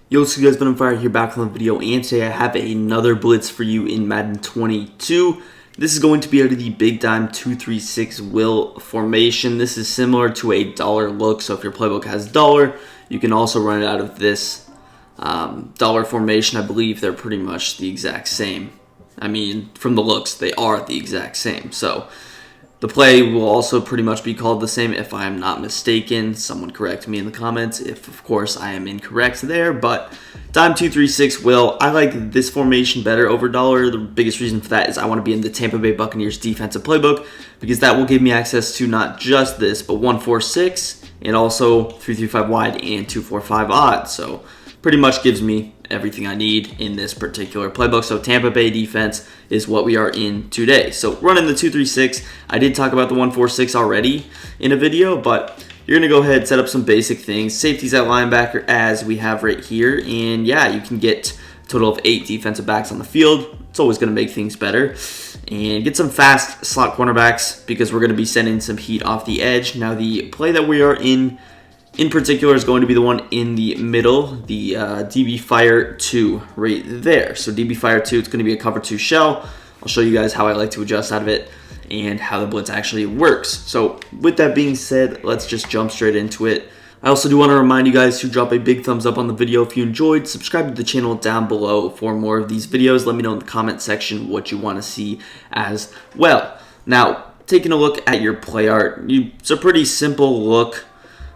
Yo, what's good guys, been on fire here back on the video, and today I have another blitz for you in Madden 22. This is going to be out of the big dime 2-3-6 will formation. This is similar to a dollar look, so if your playbook has dollar, you can also run it out of this dollar formation. I believe they're pretty much the exact same. I mean, from the looks, they are the exact same. So the play will also pretty much be called the same if I am not mistaken. Someone correct me in the comments if, of course, I am incorrect there. But dime 2-3-6 will. I like this formation better over dollar. The biggest reason for that is I want to be in the Tampa Bay Buccaneers defensive playbook because that will give me access to not just this, but 1-4-6 and also 3-3-5 wide and 2-4-5 odd. So pretty much gives me everything I need in this particular playbook. So Tampa Bay defense is what we are in today. So running the 2-3-6, I did talk about the 1-4-6 already in a video, but you're going to go ahead and set up some basic things. Safeties at linebacker as we have right here. And yeah, you can get a total of 8 defensive backs on the field. It's always going to make things better. And get some fast slot cornerbacks because we're going to be sending some heat off the edge. Now the play that we are in particular is going to be the one in the middle, the DB Fire 2 right there. So DB Fire 2, it's going to be a cover 2 shell. I'll show you guys how I like to adjust out of it and how the blitz actually works. So with that being said, let's just jump straight into it. I also do want to remind you guys to drop a big thumbs up on the video if you enjoyed. Subscribe to the channel down below for more of these videos. Let me know in the comment section what you want to see as well. Now, taking a look at your play art, it's a pretty simple look.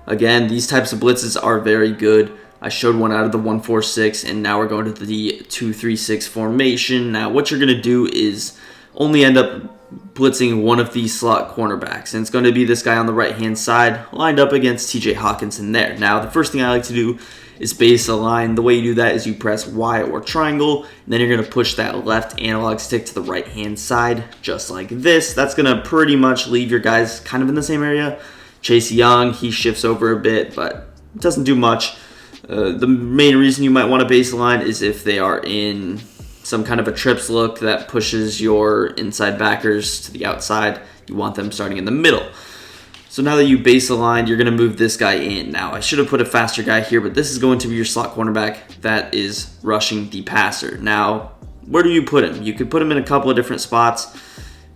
Again, these types of blitzes are very good. I showed one out of the 1-4-6, and now we're going to the 2-3-6 formation. Now, what you're going to do is only end up blitzing one of these slot cornerbacks, and it's going to be this guy on the right-hand side lined up against TJ Hawkinson there. Now, the first thing I like to do is base a line. The way you do that is you press Y or triangle, and then you're going to push that left analog stick to the right-hand side, just like this. That's going to pretty much leave your guys kind of in the same area. Chase Young, he shifts over a bit, but doesn't do much. The main reason you might want to baseline is if they are in some kind of a trips look that pushes your inside backers to the outside. You want them starting in the middle. So now that you base aligned, you're going to move this guy in. Now, I should have put a faster guy here, but this is going to be your slot cornerback that is rushing the passer. Now, where do you put him? You could put him in a couple of different spots.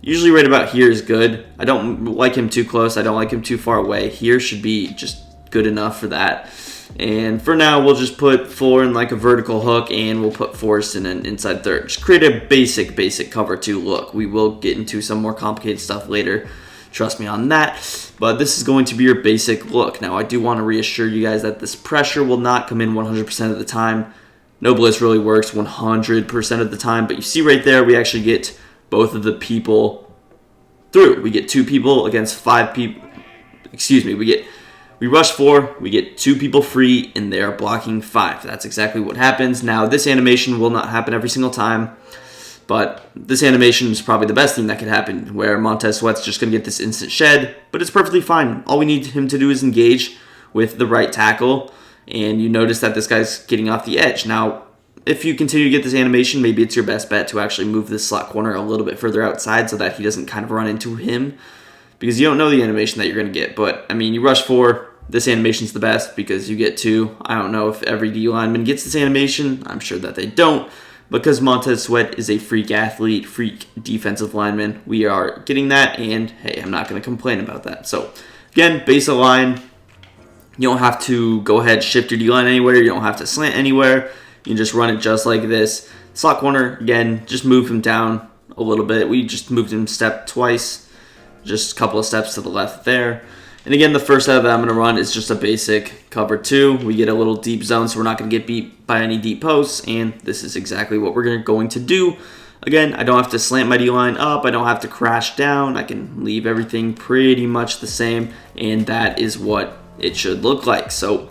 Usually right about here is good. I don't like him too close. I don't like him too far away. Here should be just good enough for that. And for now, we'll just put Fuller in like a vertical hook, and we'll put Forrest in an inside third. Just create a basic cover 2 look. We will get into some more complicated stuff later. Trust me on that. But this is going to be your basic look. Now, I do want to reassure you guys that this pressure will not come in 100% of the time. No blitz really works 100% of the time. But you see right there, we actually get both of the people through. We get 2 people against 5 people. Excuse me. We rush 4. We get 2 people free, and they are blocking 5. That's exactly what happens. Now, this animation will not happen every single time, but this animation is probably the best thing that could happen, where Montez Sweat's just going to get this instant shed, but it's perfectly fine. All we need him to do is engage with the right tackle, and you notice that this guy's getting off the edge. Now, if you continue to get this animation, maybe it's your best bet to actually move this slot corner a little bit further outside so that he doesn't kind of run into him, because you don't know the animation that you're going to get. But, I mean, you rush 4, this animation's the best because you get 2. I don't know if every D lineman gets this animation. I'm sure that they don't, because Montez Sweat is a freak athlete, freak defensive lineman. We are getting that, and, hey, I'm not going to complain about that. So, again, base a line. You don't have to go ahead shift your D-line anywhere. You don't have to slant anywhere. You can just run it just like this. Slot corner, again, just move him down a little bit. We just moved him step twice, just a couple of steps to the left there. And again, the first set that I'm going to run is just a basic cover 2. We get a little deep zone, so we're not going to get beat by any deep posts, and this is exactly what we're going to do. Again, I don't have to slant my D-line up. I don't have to crash down. I can leave everything pretty much the same, and that is what it should look like. So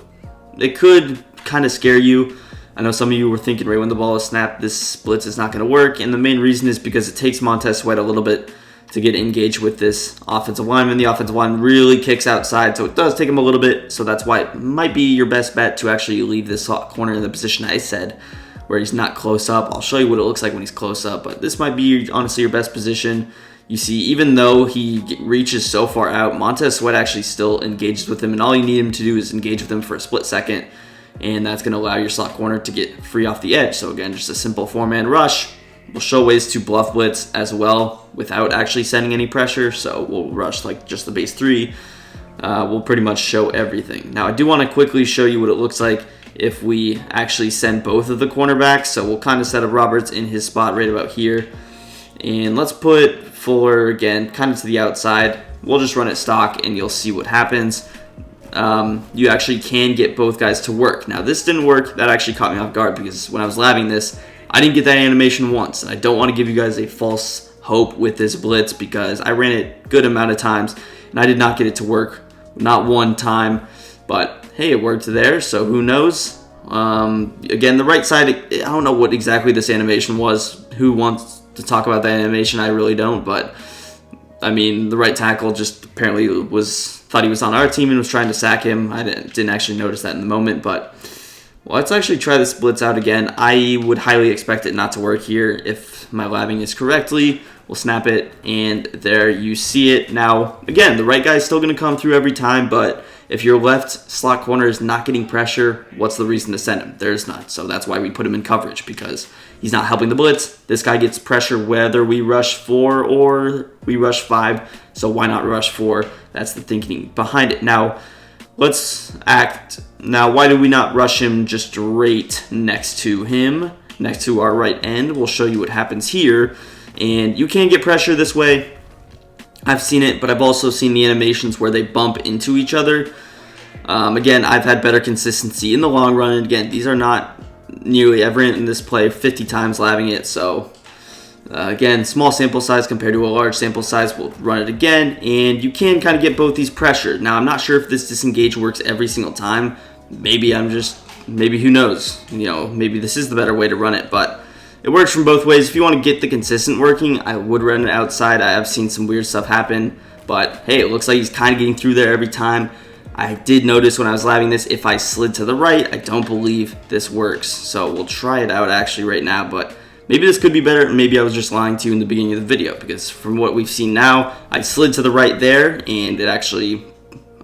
it could kind of scare you. I know some of you were thinking right when the ball is snapped, this blitz is not going to work, and the main reason is because it takes Montez Sweat a little bit to get engaged with this offensive lineman. The offensive line really kicks outside, so it does take him a little bit, so that's why it might be your best bet to actually leave this slot corner in the position I said, where he's not close up. I'll show you what it looks like when he's close up, but this might be honestly your best position. You see, even though he reaches so far out, Montez Sweat actually still engages with him, and all you need him to do is engage with him for a split second, and that's going to allow your slot corner to get free off the edge. So again, just a simple 4-man rush. We'll show ways to bluff blitz as well without actually sending any pressure. So we'll rush like just the base 3. We'll pretty much show everything. Now I do want to quickly show you what it looks like if we actually send both of the cornerbacks. So we'll kind of set up Roberts in his spot right about here. And let's put Fuller again kind of to the outside. We'll just run it stock and you'll see what happens. You actually can get both guys to work. Now this didn't work. That actually caught me off guard because when I was labbing this, I didn't get that animation once. And I don't want to give you guys a false hope with this blitz because I ran it a good amount of times and I did not get it to work. Not one time. But hey, it worked there, so who knows? Again, the right side, I don't know what exactly this animation was. Who wants to talk about that animation? I really don't, but I mean, the right tackle just apparently thought he was on our team and was trying to sack him. I didn't actually notice that in the moment, but well, let's actually try this blitz out again. I would highly expect it not to work here if my labbing is correctly. We'll snap it, and there you see it. Now, again, the right guy is still going to come through every time, but if your left slot corner is not getting pressure, what's the reason to send him? There's none. So that's why we put him in coverage, because he's not helping the blitz. This guy gets pressure whether we rush 4 or we rush 5. So why not rush 4? That's the thinking behind it. Now, let's act. Now, why do we not rush him just straight next to him, next to our right end? We'll show you what happens here. And you can get pressure this way. I've seen it, but I've also seen the animations where they bump into each other. Again, I've had better consistency in the long run. And again, these are not nearly. I've ran in this play 50 times labbing it. So, again, small sample size compared to a large sample size. We'll run it again. And you can kind of get both these pressured. Now, I'm not sure if this disengage works every single time. Maybe who knows? You know, maybe this is the better way to run it. But it works from both ways. If you want to get the consistent working, I would run it outside. I have seen some weird stuff happen, but hey, it looks like he's kind of getting through there every time. I did notice when I was labbing this, if I slid to the right, I don't believe this works. So we'll try it out actually right now, but maybe this could be better. Maybe I was just lying to you in the beginning of the video, because from what we've seen now, I slid to the right there and it actually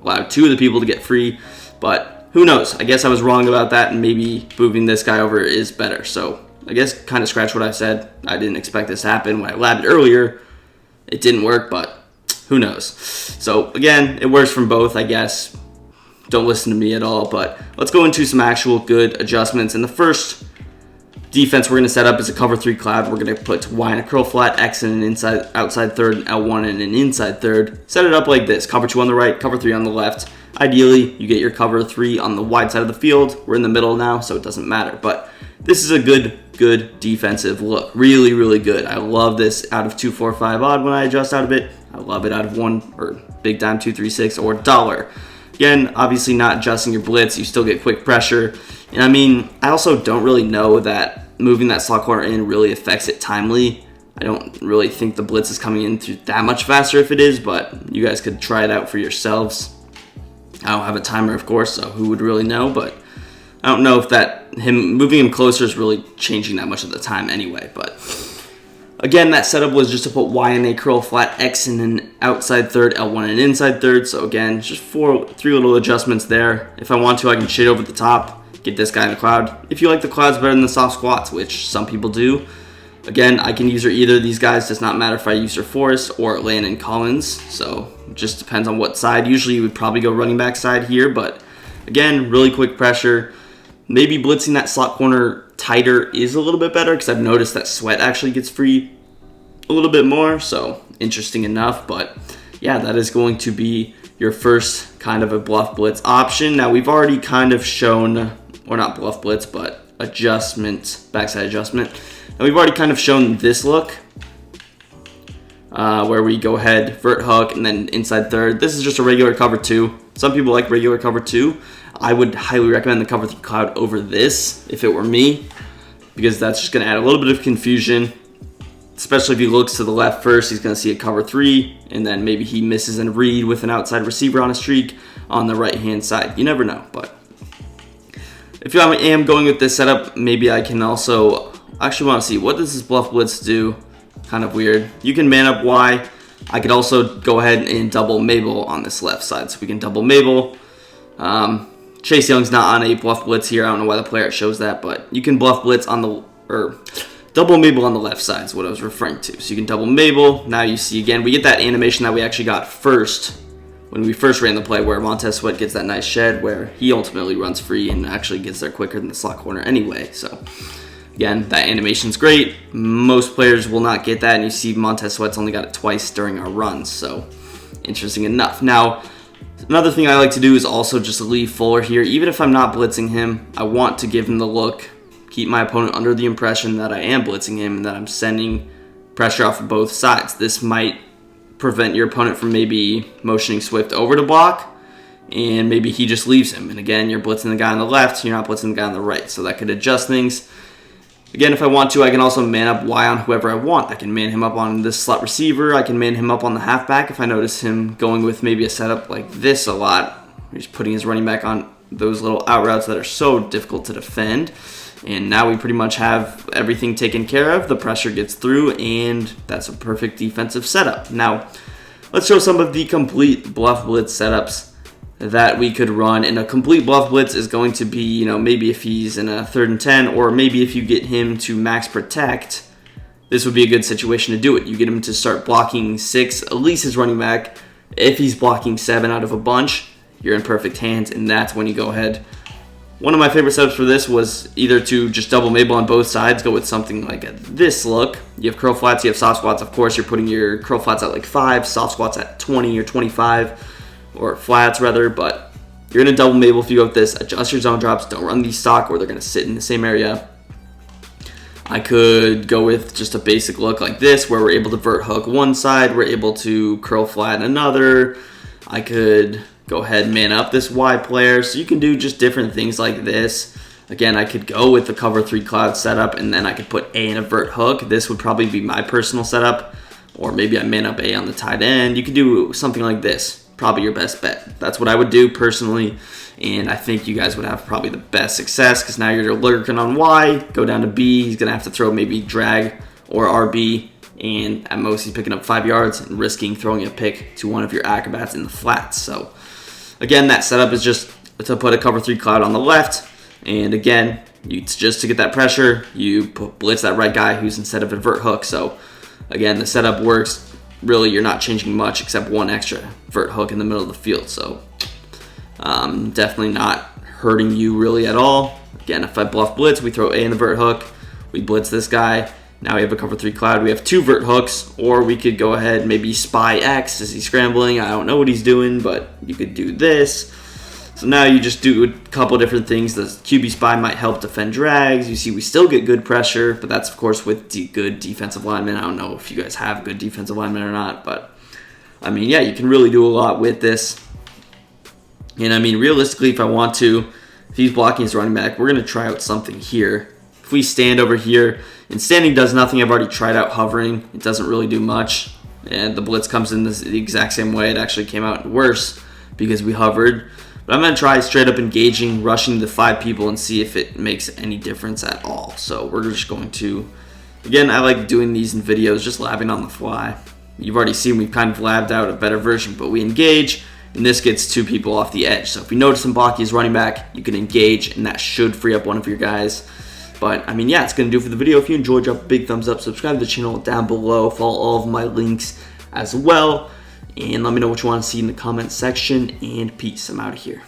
allowed 2 of the people to get free, but who knows? I guess I was wrong about that, and maybe moving this guy over is better. So I guess kind of scratch what I said. I didn't expect this to happen. When I labbed earlier, it didn't work, but who knows? So again, it works from both, I guess. Don't listen to me at all, but let's go into some actual good adjustments. And the first defense we're going to set up is a cover 3 cloud. We're going to put Y in a curl flat, X in an outside third, and L1 in an inside third. Set it up like this. Cover 2 on the right, cover 3 on the left. Ideally, you get your cover 3 on the wide side of the field. We're in the middle now, so it doesn't matter. But this is a good defensive look. Really, really good. I love this out of 2-4-5 odd when I adjust out of it. I love it out of 1 or big dime 2-3-6 or dollar. Again, obviously not adjusting your blitz. You still get quick pressure. And I mean, I also don't really know that moving that slot corner in really affects it timely. I don't really think the blitz is coming in through that much faster if it is, but you guys could try it out for yourselves. I don't have a timer, of course, so who would really know, but I don't know if moving him closer is really changing that much of the time anyway. But again, that setup was just to put Y in a curl flat, X in an outside third, L1 in an inside third. So again, just 3 little adjustments there. If I want to, I can shade over the top, get this guy in the cloud. If you like the clouds better than the soft squats, which some people do, again, I can use either of these guys. Does not matter if I use Forrest or Landon Collins. So it just depends on what side. Usually you would probably go running back side here, but again, really quick pressure. Maybe blitzing that slot corner tighter is a little bit better, because I've noticed that Sweat actually gets free a little bit more. So interesting enough, but yeah, that is going to be your first kind of a bluff blitz option. Now we've already kind of shown, or not bluff blitz, but backside adjustment. And we've already kind of shown this look where we go ahead, vert hook, and then inside third. This is just a regular cover 2. Some people like regular cover 2. I would highly recommend the cover 3 cloud over this if it were me, because that's just going to add a little bit of confusion, especially if he looks to the left first. He's going to see a cover 3, and then maybe he misses a read with an outside receiver on a streak on the right-hand side. You never know, but if I am going with this setup, maybe I can also actually want to see, what does this bluff blitz do? Kind of weird. You can man up Y. I could also go ahead and double Mabel on this left side. So we can double Mabel. Chase Young's not on a bluff blitz here. I don't know why the player shows that, but you can bluff blitz on the, or double Mabel on the left side is what I was referring to. So you can double Mabel. Now you see again, we get that animation that we actually got first when we first ran the play, where Montez Sweat gets that nice shed where he ultimately runs free and actually gets there quicker than the slot corner anyway. So again, that animation's great. Most players will not get that, and you see Montez Sweat's only got it twice during our runs. So interesting enough. Now, another thing I like to do is also just leave Fuller here. Even if I'm not blitzing him, I want to give him the look, keep my opponent under the impression that I am blitzing him and that I'm sending pressure off of both sides. This might prevent your opponent from maybe motioning Swift over to block, and maybe he just leaves him. And again, you're blitzing the guy on the left, you're not blitzing the guy on the right. So that could adjust things. Again, if I want to, I can also man up Y on whoever I want. I can man him up on this slot receiver. I can man him up on the halfback if I notice him going with maybe a setup like this a lot. He's putting his running back on those little out routes that are so difficult to defend. And now we pretty much have everything taken care of. The pressure gets through, and that's a perfect defensive setup. Now, let's show some of the complete bluff blitz setups that we could run. And a complete bluff blitz is going to be, you know, maybe if he's in a 3rd and 10, or maybe if you get him to max protect, this would be a good situation to do it. You get him to start blocking 6, at least his running back. If he's blocking 7 out of a bunch, you're in perfect hands, and that's when you go ahead. One of my favorite setups for this was either to just double Mabel on both sides, go with something like this look. You have curl flats, you have soft squats. Of course, you're putting your curl flats at like 5, soft squats at 20 or 25, or flats rather, but you're going to double Mabel if you go with this. Adjust your zone drops. Don't run these stock, or they're going to sit in the same area. I could go with just a basic look like this, where we're able to vert hook one side, we're able to curl flat another. I could go ahead and man up this Y player. So you can do just different things like this. Again, I could go with the cover 3 cloud setup, and then I could put A in a vert hook. This would probably be my personal setup, or maybe I man up A on the tight end. You could do something like this. Probably your best bet. That's what I would do personally, and I think you guys would have probably the best success, because now you're lurking on Y, go down to B, he's going to have to throw maybe drag or RB, and at most he's picking up 5 yards and risking throwing a pick to one of your acrobats in the flats. So again, that setup is just to put a cover 3 cloud on the left, and again, it's just to get that pressure, you blitz that right guy who's instead of a vert hook. So again, the setup works. Really, you're not changing much except one extra vert hook in the middle of the field. So definitely not hurting you really at all. Again, if I bluff blitz, we throw A in the vert hook. We blitz this guy. Now we have a cover 3 cloud. We have 2 vert hooks, or we could go ahead and maybe spy X as he's scrambling. I don't know what he's doing, but you could do this. So now you just do a couple different things. The QB spy might help defend drags. You see we still get good pressure, but that's, of course, with good defensive linemen. I don't know if you guys have good defensive linemen or not, but, I mean, yeah, you can really do a lot with this. And, I mean, realistically, if I want to, if he's blocking his running back, we're going to try out something here. If we stand over here, and standing does nothing. I've already tried out hovering. It doesn't really do much. And the blitz comes in the exact same way. It actually came out worse because we hovered. But I'm going to try straight up engaging, rushing the 5 people, and see if it makes any difference at all. So we're just going to, again, I like doing these in videos, just labbing on the fly. You've already seen we've kind of labbed out a better version, but we engage, and this gets 2 people off the edge. So if you notice him blocking his running back, you can engage, and that should free up one of your guys. But, I mean, yeah, it's going to do for the video. If you enjoyed, drop a big thumbs up, subscribe to the channel down below, follow all of my links as well, and let me know what you want to see in the comment section, and peace. I'm out of here.